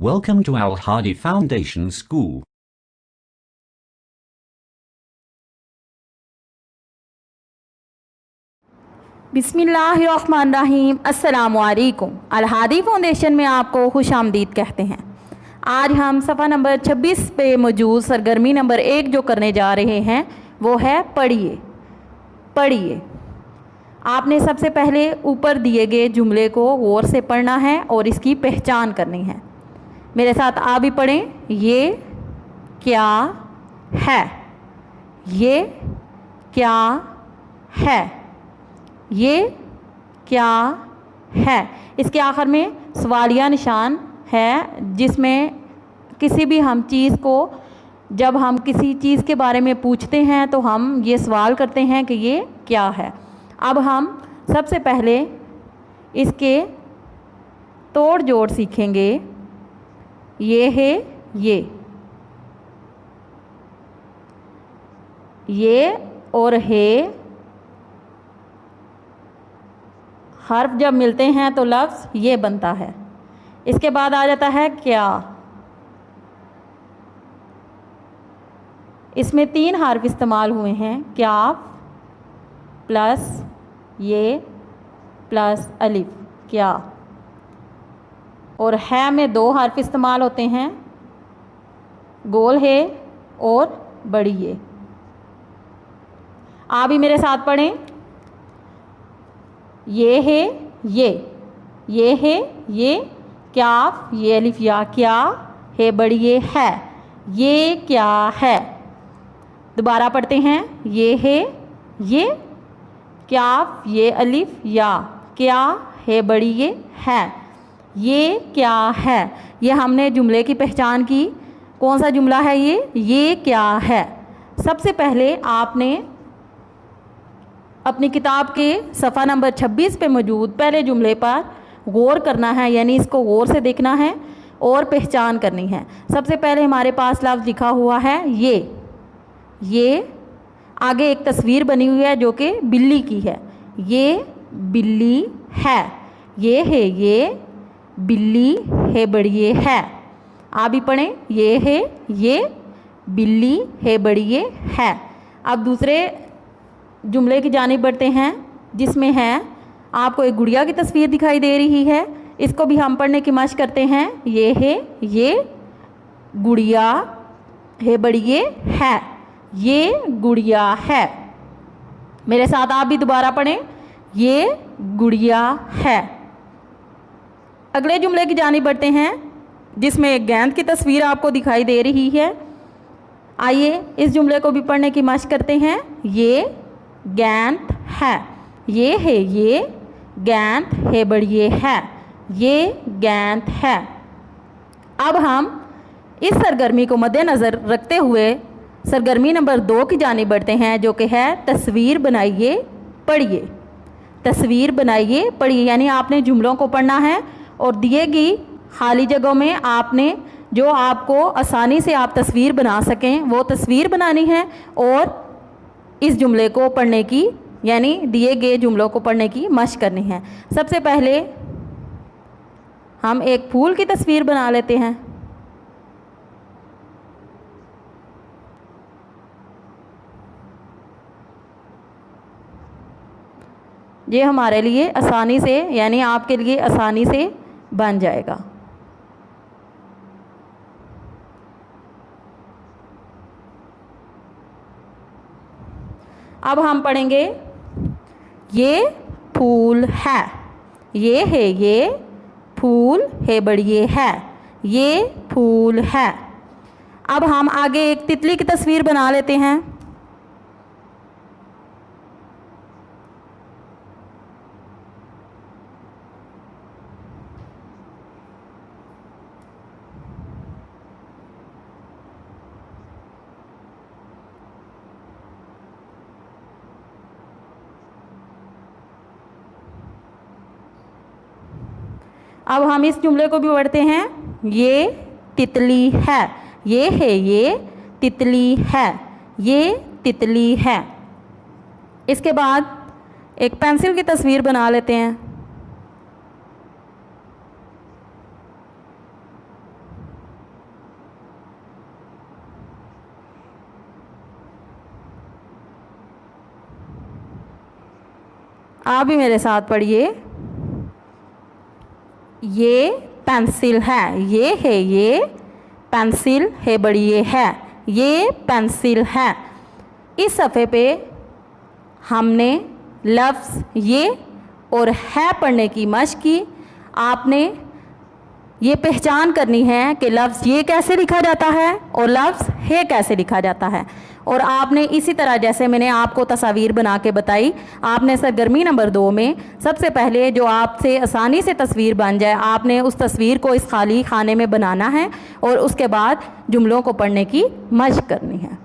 Welcome to Al Hadi Foundation School. बिस्मिल्लाहिर्रहमानिर्रहीम। अस्सलामुअलैकुम। अल Hadi foundation में आपको खुश आमदीद कहते हैं। आज हम सफ़ा नंबर 26 पे मौजूद सरगर्मी नंबर 1 जो करने जा रहे हैं वो है पढ़िए। पढ़िए आपने सबसे पहले ऊपर दिए गए जुमले को गौर से पढ़ना है और इसकी पहचान करनी है। मेरे साथ आप भी पढ़ें। ये क्या है? ये क्या है? ये क्या है? इसके आखिर में सवालिया निशान है जिसमें किसी भी हम चीज़ को जब हम किसी चीज़ के बारे में पूछते हैं तो हम ये सवाल करते हैं कि ये क्या है। अब हम सबसे पहले इसके तोड़ जोड़ सीखेंगे। ये है ये और है हर्फ जब मिलते हैं तो लफ्ज़ ये बनता है। इसके बाद आ जाता है क्या। इसमें 3 हर्फ इस्तेमाल हुए हैं, क्या प्लस ये प्लस अलिफ, क्या। और है में 2 हर्फ इस्तेमाल होते हैं, गोल है और बड़ी ये। आप भी मेरे साथ पढ़ें। ये है ये है ये, क्या ये अलिफ या, क्या है बड़ी ये क्या है। दोबारा पढ़ते हैं। ये है ये, क्या ये अलिफ या, क्या है बड़ी ये क्या है। ये हमने जुमले की पहचान की। कौन सा जुमला है ये क्या है। सबसे पहले आपने अपनी किताब के सफ़ा नंबर 26 पे मौजूद पहले जुमले पर गौर करना है, यानी इसको गौर से देखना है और पहचान करनी है। सबसे पहले हमारे पास लफ्ज़ लिखा हुआ है ये आगे एक तस्वीर बनी हुई है जो कि बिल्ली की है। ये बिल्ली है। ये है ये बिल्ली है बड़ी है। आप भी पढ़ें। ये है ये बिल्ली है बड़ी है। अब दूसरे जुमले की जानिब बढ़ते हैं जिसमें है आपको एक गुड़िया की तस्वीर दिखाई दे रही है। इसको भी हम पढ़ने की मशक करते हैं। ये है ये गुड़िया है बड़ी है। ये गुड़िया है। मेरे साथ आप भी दोबारा पढ़ें। ये गुड़िया है। अगले जुमले की जानिब बढ़ते हैं जिसमें एक गेंद की तस्वीर आपको दिखाई दे रही है। आइए इस जुमले को भी पढ़ने की मशक करते हैं। ये गेंद है। ये है ये गेंद है बड़ी है। ये गेंद है। अब हम इस सरगर्मी को मद्देनज़र रखते हुए सरगर्मी नंबर 2 की जानिब बढ़ते हैं जो कि है तस्वीर बनाइए पढ़िए। तस्वीर बनाइए पढ़िए यानी आपने जुमलों को पढ़ना है और दिए गई खाली जगहों में आपने जो आपको आसानी से आप तस्वीर बना सकें वो तस्वीर बनानी है और इस जुमले को पढ़ने की यानी दिए गए जुमलों को पढ़ने की मशक करनी है। सबसे पहले हम एक फूल की तस्वीर बना लेते हैं। ये हमारे लिए आसानी से यानी आपके लिए आसानी से बन जाएगा। अब हम पढ़ेंगे। ये फूल है। ये है ये फूल है बड़ी है। ये फूल है। अब हम आगे एक तितली की तस्वीर बना लेते हैं। अब हम इस जुमले को भी पढ़ते हैं। ये तितली है। ये है ये तितली है। ये तितली है। इसके बाद एक पेंसिल की तस्वीर बना लेते हैं। आप भी मेरे साथ पढ़िए। ये पेंसिल है, ये है, ये पेंसिल है बड़ी, ये पेंसिल है। इस सफ़े पे हमने लफ्ज़ ये और है पढ़ने की मशक की। आपने ये पहचान करनी है कि लफ्ज़ ये कैसे लिखा जाता है और लफ्ज़ है कैसे लिखा जाता है। और आपने इसी तरह जैसे मैंने आपको तस्वीर बना के बताई, आपने सरगर्मी नंबर 2 में सबसे पहले जो आपसे आसानी से तस्वीर बन जाए, आपने उस तस्वीर को इस खाली खाने में बनाना है और उसके बाद जुमलों को पढ़ने की मशक करनी है।